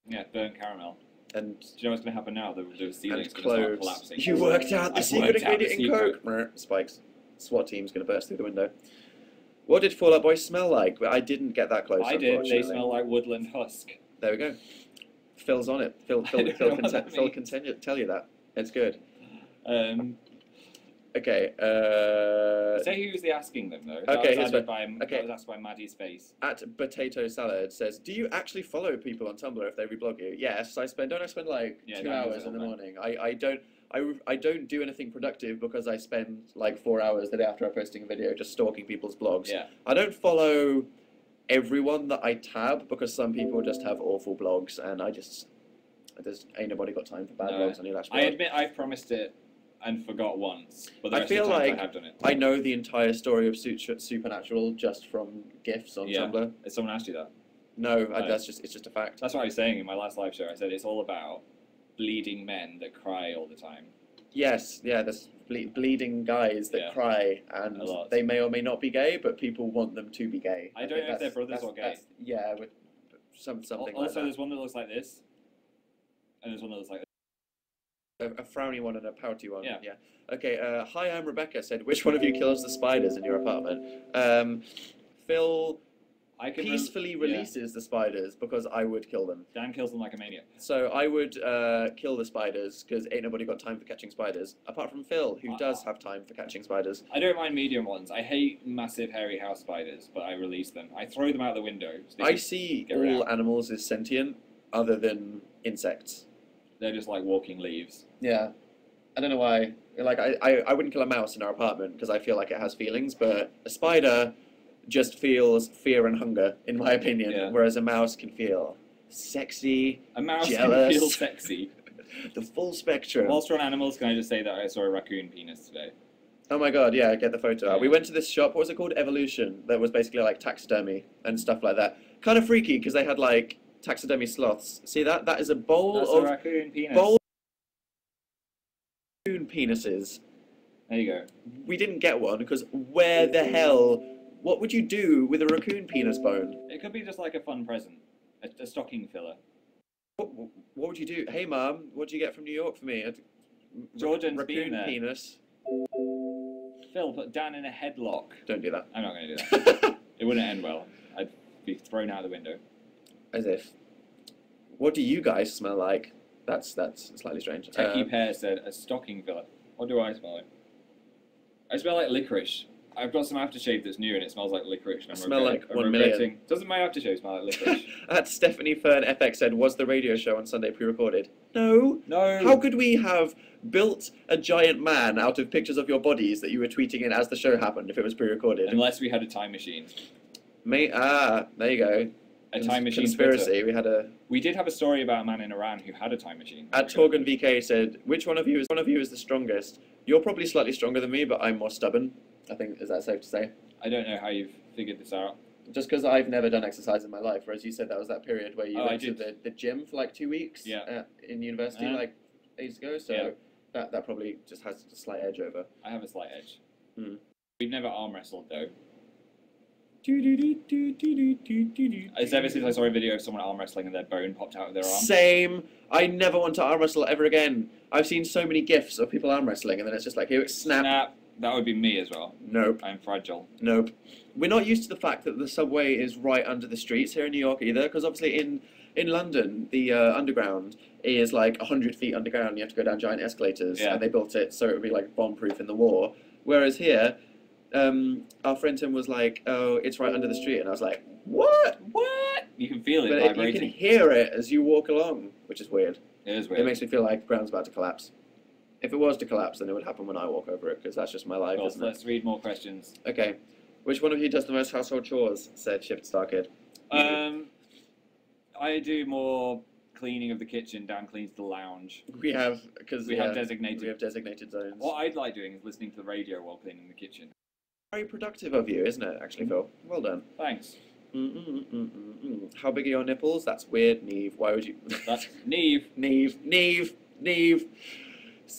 Yeah, burnt caramel. And do you know what's going to happen now? The ceiling's going to start collapsing. You worked out the secret ingredient in Coke. Spikes. SWAT team's going to burst through the window. What did Fall Out Boy smell like? I didn't get that close. I did. They smell like woodland husk. There we go. Phil's on it. Phil can tell you that. It's good. Okay. Say who was the asking them though. Okay. That was asked by Maddie's face. At Potato Salad says, "Do you actually follow people on Tumblr if they reblog you?" Yes, I spend. Don't I spend like 2 hours in the morning? I don't do anything productive because I spend like 4 hours the day after I'm posting a video just stalking people's blogs. Yeah. I don't follow everyone that I tab because some people just have awful blogs and there's ain't nobody got time for bad blogs on your last blog. I admit I've promised it and forgot once, but the rest I feel of the times like I have done it. I know the entire story of Supernatural just from GIFs on Tumblr. Has someone asked you that? No, it's just a fact. That's what I was saying in my last live show. I said it's all about bleeding men that cry all the time. Yes, yeah, there's bleeding guys that cry, and they may or may not be gay, but people want them to be gay. I don't know if they're brothers or gay. Yeah, with something like that. Also, there's one that looks like this, and there's one that looks like this. A frowny one and a pouty one. Yeah. Okay, hi, I'm Rebecca, said, which one of you kills the spiders in your apartment? Phil peacefully releases the spiders because I would kill them. Dan kills them like a maniac. So I would kill the spiders because ain't nobody got time for catching spiders, apart from Phil, who does have time for catching spiders. I don't mind medium ones. I hate massive hairy house spiders, but I release them. I throw them out the window. So I see all animals as sentient other than insects. They're just like walking leaves. Yeah. I don't know why. Like, I wouldn't kill a mouse in our apartment because I feel like it has feelings, but a spider just feels fear and hunger, in my opinion, whereas a mouse can feel sexy, a mouse jealous, can feel sexy. The full spectrum. Whilst we're on animals, can I just say that I saw a raccoon penis today? Oh my god, yeah, get the photo out. We went to this shop, what was it called? Evolution, that was basically like taxidermy and stuff like that. Kind of freaky, because they had like taxidermy sloths. See that? That is a bowl of a raccoon penis. Raccoon penises. There you go. We didn't get one, because where the hell... What would you do with a raccoon penis bone? It could be just like a fun present. A stocking filler. What would you do? Hey, Mum, what did you get from New York for me? Jordan's raccoon penis. Phil, put Dan in a headlock. Don't do that. I'm not going to do that. It wouldn't end well. I'd be thrown out the window. As if. What do you guys smell like? That's slightly strange. Techie Pear said, a stocking filler. What do I smell like? I smell like licorice. I've got some aftershave that's new and it smells like licorice. And I smell like 1 million. Doesn't my aftershave smell like licorice? Stephanie Fern FX said, was the radio show on Sunday pre-recorded? No. No. How could we have built a giant man out of pictures of your bodies that you were tweeting in as the show happened if it was pre-recorded? Unless we had a time machine. There you go. A time machine conspiracy. We did have a story about a man in Iran who had a time machine. At Torgan VK said, which one of you is the strongest? You're probably slightly stronger than me, but I'm more stubborn. I think, is that safe to say? I don't know how you've figured this out. Just because I've never done exercise in my life, whereas you said that was that period where you went to the gym for like 2 weeks in university like ages ago, so that probably just has a slight edge over. I have a slight edge. We've never arm wrestled though. It's ever since I saw a video of someone arm wrestling and their bone popped out of their arm. Same. I never want to arm wrestle ever again. I've seen so many GIFs of people arm wrestling and then it's just like, here, snap. That would be me as well. Nope. I'm fragile. Nope. We're not used to the fact that the subway is right under the streets here in New York either, because obviously in London, the underground is like 100 feet underground. You have to go down giant escalators, and they built it so it would be like bomb-proof in the war. Whereas here, our friend Tim was like, oh, it's right under the street. And I was like, what? What? You can feel it vibrating. You can hear it as you walk along, which is weird. It is weird. It makes me feel like the ground's about to collapse. If it was to collapse, then it would happen when I walk over it, because that's just my life, isn't it? Let's read more questions. Okay. Which one of you does the most household chores? Said Shift Star Kid. I do more cleaning of the kitchen. Dan cleans the lounge. We have designated zones. What I'd like doing is listening to the radio while cleaning the kitchen. Very productive of you, isn't it, actually, Phil? Well done. Thanks. How big are your nipples? That's weird, Neve. Why would you... That's Neve. Neve.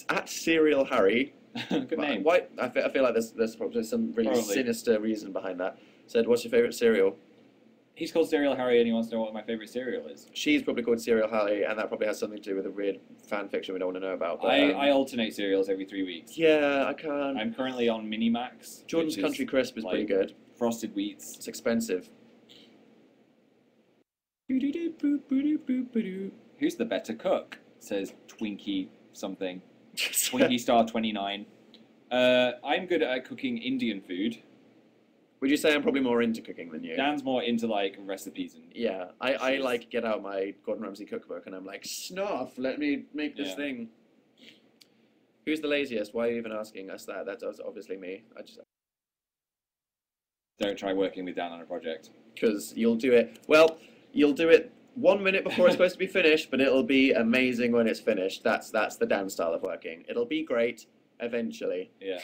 At Serial Harry. Good name. Why? I feel like there's probably some really sinister reason behind that. Said, what's your favourite cereal? He's called Serial Harry and he wants to know what my favourite cereal is. She's probably called Serial Harry, and that probably has something to do with a weird fan fiction we don't want to know about. But, I alternate cereals every 3 weeks. Yeah, I can't. I'm currently on Minimax. Jordan's Country Crisp is pretty good. Frosted Wheats. It's expensive. Who's the better cook? Says Twinkie something. Twinkie Star 29. I'm good at cooking Indian food. Would you say I'm probably more into cooking than you? Dan's more into like recipes and yeah. I like get out my Gordon Ramsay cookbook and I'm like, snuff, let me make this thing. Who's the laziest? Why are you even asking us that? That's obviously me. I just don't try working with Dan on a project. Because you'll do it. Well, you'll do it 1 minute before it's supposed to be finished, but it'll be amazing when it's finished. That's the Dan style of working. It'll be great eventually. Yeah.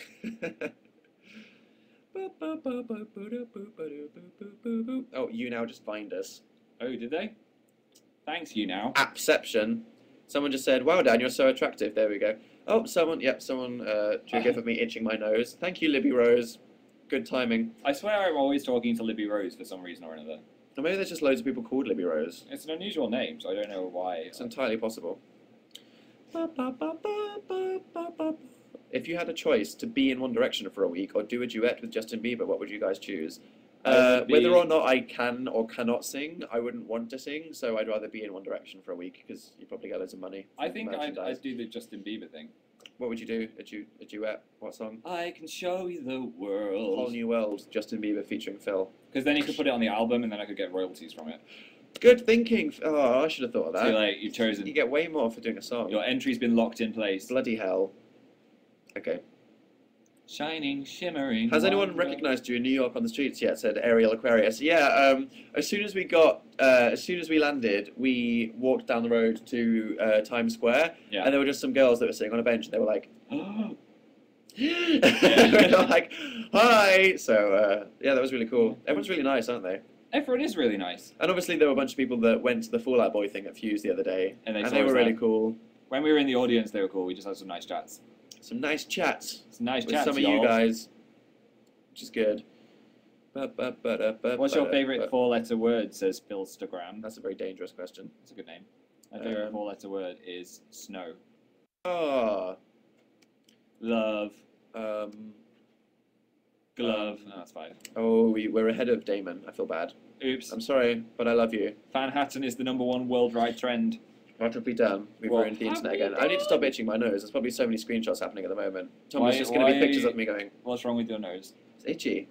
Oh, you now just find us. Oh, did they? Thanks, you now. Appception. Someone just said, "Wow, Dan, you're so attractive." There we go. Oh, someone drew a gif of me itching my nose. Thank you, Libby Rose. Good timing. I swear I'm always talking to Libby Rose for some reason or another. Or maybe there's just loads of people called Libby Rose. It's an unusual name, so I don't know why. It's entirely possible. If you had a choice to be in One Direction for a week or do a duet with Justin Bieber, what would you guys choose? Whether or not I can or cannot sing, I wouldn't want to sing, so I'd rather be in One Direction for a week because you probably get loads of money. I think I'd do the Justin Bieber thing. What would you do? A duet? What song? I can show you the world. Whole New World, Justin Bieber featuring Phil. Because then you could put it on the album and then I could get royalties from it. Good thinking. Oh, I should have thought of that. So like, you've chosen... You get way more for doing a song. Your entry's been locked in place. Bloody hell. Okay. Shining, shimmering. Has anyone recognised you in New York on the streets yet? Said Ariel Aquarius. Yeah. As soon as we landed, we walked down the road to Times Square, and there were just some girls that were sitting on a bench, and they were like, "Oh." They were like, "Hi." So yeah, that was really cool. Everyone's really nice, aren't they? Everyone is really nice. And obviously, there were a bunch of people that went to the Fall Out Boy thing at Fuse the other day, and they were really cool. When we were in the audience, they were cool. We just had some nice chats. Some nice chats. Some nice with chats, some of you guys, which is good. What's your favourite four-letter word, says Philstagram. That's a very dangerous question. That's a good name. My favourite four-letter word is snow. Oh. Love. Glove. No, that's 5. Oh, we're ahead of Damon. I feel bad. Oops. I'm sorry, but I love you. Fanhattan is the #1 worldwide trend. What have we done? We've ruined the internet again. I need to stop itching my nose. There's probably so many screenshots happening at the moment. Tom's just going to be pictures of me going... What's wrong with your nose? It's itchy.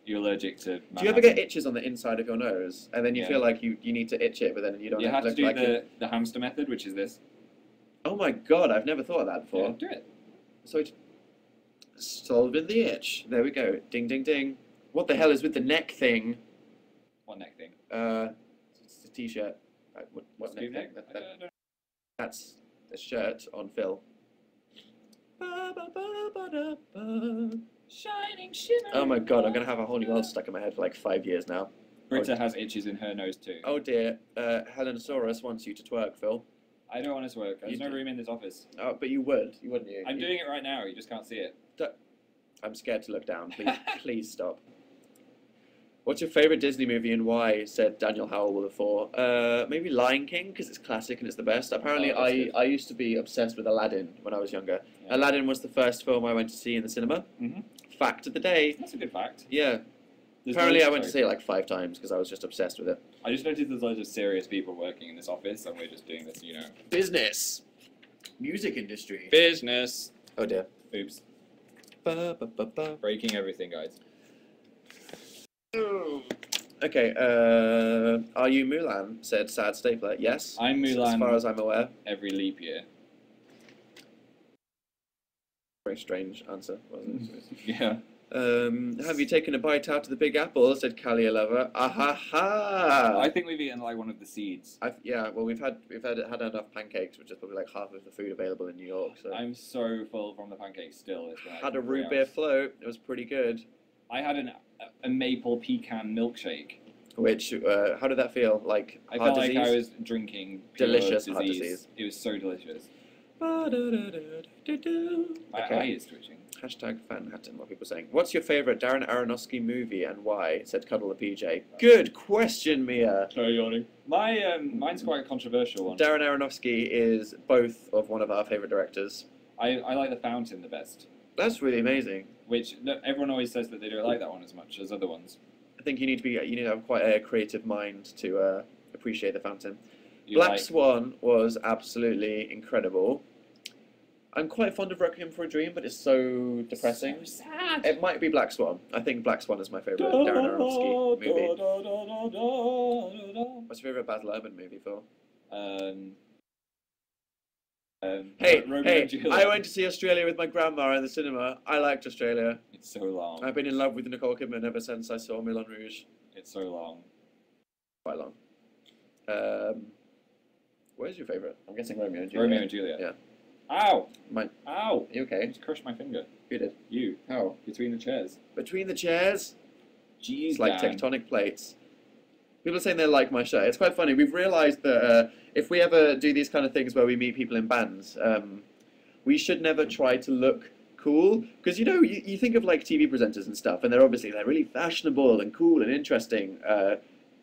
You're allergic to Manhattan. Do you ever get itches on the inside of your nose? And then you feel like you need to itch it, but then you don't have to do like the hamster method, which is this. Oh my god, I've never thought of that before. Yeah, do it. So solving the itch. There we go. Ding, ding, ding. What the hell is with the neck thing? What neck thing? It's a t-shirt. What neck thing? That's the shirt on Phil. Shining, shimmering. Oh my god, I'm going to have a whole new world stuck in my head for like 5 years now. Britta has itches in her nose too. Oh dear. Helenosaurus wants you to twerk, Phil. I don't want to twerk. There's no room in this office. Oh, but you would. You wouldn't you? I'm doing it right now. You just can't see it. I'm scared to look down. Please, please stop. What's your favourite Disney movie and why? Said Daniel Howell before. Maybe Lion King, because it's classic and it's the best. Apparently, I used to be obsessed with Aladdin when I was younger. Yeah. Aladdin was the first film I went to see in the cinema. Mm-hmm. Fact of the day. That's a good fact. Yeah. Apparently, I went to see it like 5 times because I was just obsessed with it. I just noticed there's loads of serious people working in this office and we're just doing this, you know. Business. Music industry. Business. Oh dear. Oops. Breaking everything, guys. Okay, are you Mulan? Said Sad Stapler. Yes. I'm Mulan. As far as I'm aware. Every leap year. Very strange answer, wasn't it? Yeah. Have you taken a bite out of the Big Apple? Said Kalia Lover. Ahaha! I think we've eaten like one of the seeds. Yeah, well, we've had enough pancakes, which is probably like half of the food available in New York. So I'm so full from the pancakes still. It's had a root beer float. It was pretty good. I had a maple pecan milkshake. Which, how did that feel? Like I felt like I was drinking delicious disease. heart disease. It was so delicious. Okay. My eye is twitching. Hashtag fan Hatton, what people are saying. What's your favourite Darren Aronofsky movie and why? Said Cuddle the PJ. Good question, Mia. Sorry, yawning. Mine's quite a controversial one. Darren Aronofsky is both of one of our favourite directors. I like The Fountain the best. That's really amazing. Which everyone always says that they don't like that one as much as other ones. I think you need to have quite a creative mind to appreciate The Fountain. Black Swan was absolutely incredible. I'm quite fond of Requiem for a Dream, but it's so depressing. So sad. It might be Black Swan. I think Black Swan is my favourite Darren Aronofsky movie. What's your favourite Baz Luhrmann movie, Phil? Hey, I went to see Australia with my grandma in the cinema. I liked Australia. It's so long. I've been in love with Nicole Kidman ever since I saw Moulin Rouge. It's so long. Quite long. Where's your favourite? I'm guessing Romeo and Juliet. Romeo and Juliet. Yeah. Ow! Mine. Ow! You okay? I just crushed my finger. Who did? You. How? Between the chairs. Between the chairs? Jeez, It's like Dan. tectonic plates. People are saying they like my shirt. It's quite funny. We've realised that if we ever do these kind of things where we meet people in bands, we should never try to look cool. Because, you think of like TV presenters and stuff, and they're really fashionable and cool and interesting.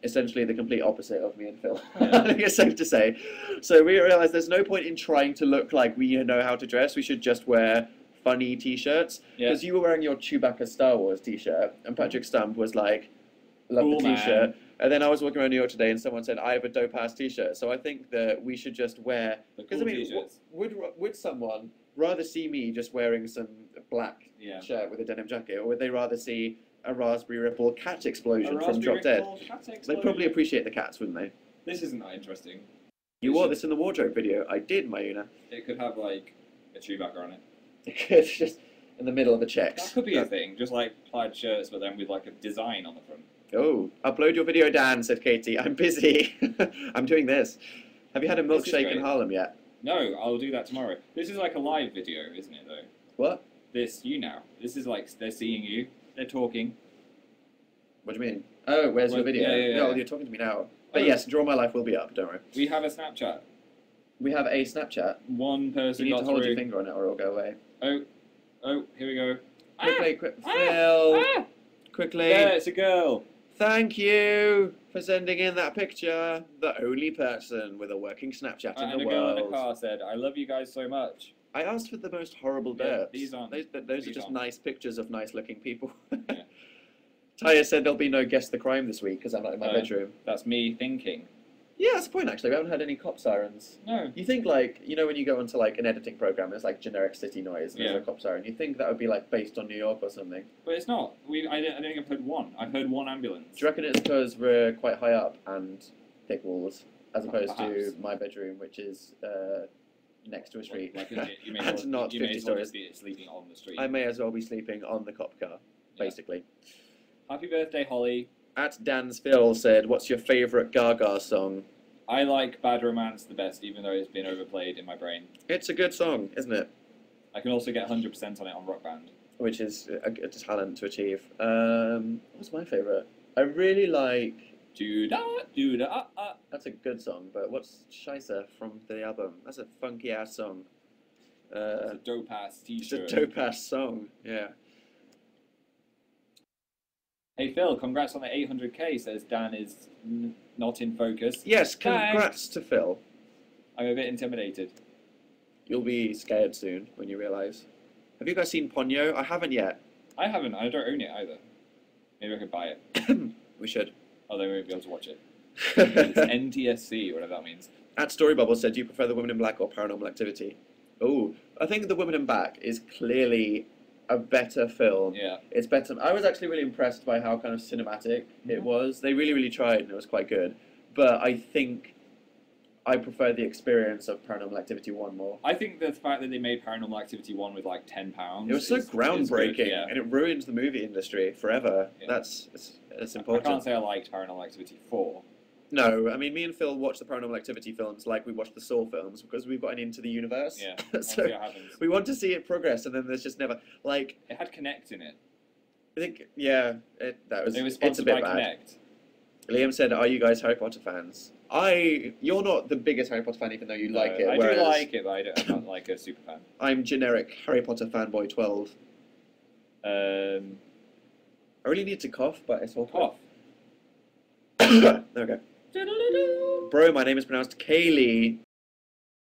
Essentially the complete opposite of me and Phil. Yeah. I think it's safe to say. So we realised there's no point in trying to look like we know how to dress. We should just wear funny t-shirts. Because you were wearing your Chewbacca Star Wars t-shirt, and Patrick Stump was like, love Cool, the t-shirt. man. And then I was walking around New York today and someone said, I have a dope-ass t-shirt. So I think that we should just wear... Because, cool t-shirts. would someone rather see me just wearing some black shirt with a denim jacket, or would they rather see a Raspberry Ripple cat explosion from Drop Dead? They'd probably appreciate the cats, wouldn't they? This isn't that interesting. You wore this in the wardrobe video. I did, Mayuna. It could have, like, a Chewbacca on it. It's just in the middle of the checks. That could be a thing. Just, like, plaid shirts, but then with, like, a design on the front. Oh, upload your video, Dan, said Katie. I'm busy. I'm doing this. Have you had a milkshake in Harlem yet? No, I'll do that tomorrow. This is like a live video, isn't it, though? What? This is like, they're seeing you. They're talking. What do you mean? Oh, where's your video? Yeah. No, you're talking to me now. But yes, Draw My Life will be up, don't worry. We have a Snapchat. We have a Snapchat. One person You need got to hold through. your finger on it or it'll go away. Oh, here we go. Quickly, Phil. Quickly. Yeah, it's a girl. Thank you for sending in that picture. The only person with a working Snapchat in And the a girl world. in a car said, I love you guys so much. I asked for the most horrible Yeah, derps. these aren't- Those are these just aren't. nice pictures of nice-looking people. Yeah. Taya said there'll be no Guess the Crime this week because I'm not in my bedroom. That's me thinking. Yeah, that's the point, actually. We haven't had any cop sirens. No. You think, like, when you go onto, like, an editing program, there's, like, generic city noise, and there's a cop siren. You think that would be, like, based on New York or something. But it's not. I don't think I've heard one. I've heard one ambulance. Do you reckon it's because we're quite high up and thick walls, as opposed Perhaps. to my bedroom, which is next to a street, Like, you may and not you 50 may as well stories? be sleeping on the street. I may as well be sleeping on the cop car, basically. Happy birthday, Holly. At Dan's Phil said, what's your favourite Gaga song? I like Bad Romance the best, even though it's been overplayed in my brain. It's a good song, isn't it? I can also get 100% on it on Rock Band. Which is a good talent to achieve. What's my favourite? I really like... Do-da. That's a good song, but what's Scheisse from the album? That's a funky-ass song. It's a dope-ass t-shirt. It's a dope-ass song, yeah. Hey Phil, congrats on the 800k, says Dan is not in focus. Yes, congrats to Phil. I'm a bit intimidated. You'll be scared soon when you realise. Have you guys seen Ponyo? I haven't yet. I haven't. I don't own it either. Maybe I could buy it. We should. Although we won't be able to watch it. It's NTSC, whatever that means. At Storybubble said, do you prefer The Woman in Black or Paranormal Activity? Oh, I think The Woman in Black is clearly a better film. Yeah. It's better. I was actually really impressed by how kind of cinematic it was. They really tried, and it was quite good. But I think I prefer the experience of Paranormal Activity 1 more. I think the fact that they made Paranormal Activity 1 with like £10. It was so groundbreaking, good, yeah. and it ruined the movie industry forever. Yeah. It's important. I can't say I liked Paranormal Activity 4. No, I mean, me and Phil watch the Paranormal Activity films like we watch the Saw films because we've gotten into the universe. Yeah, so see what happens. we want to see it progress, and then there's just never like. It had Connect in it. I think it was It was it's a sponsored bit by bad. Connect. Liam said, "Are you guys Harry Potter fans?" You're not the biggest Harry Potter fan, even though you like it. I whereas do like it, but I'm not like a super fan. I'm generic Harry Potter fanboy 12. I really need to cough, but it's all Cough. Okay. Bro, my name is pronounced Kaylee.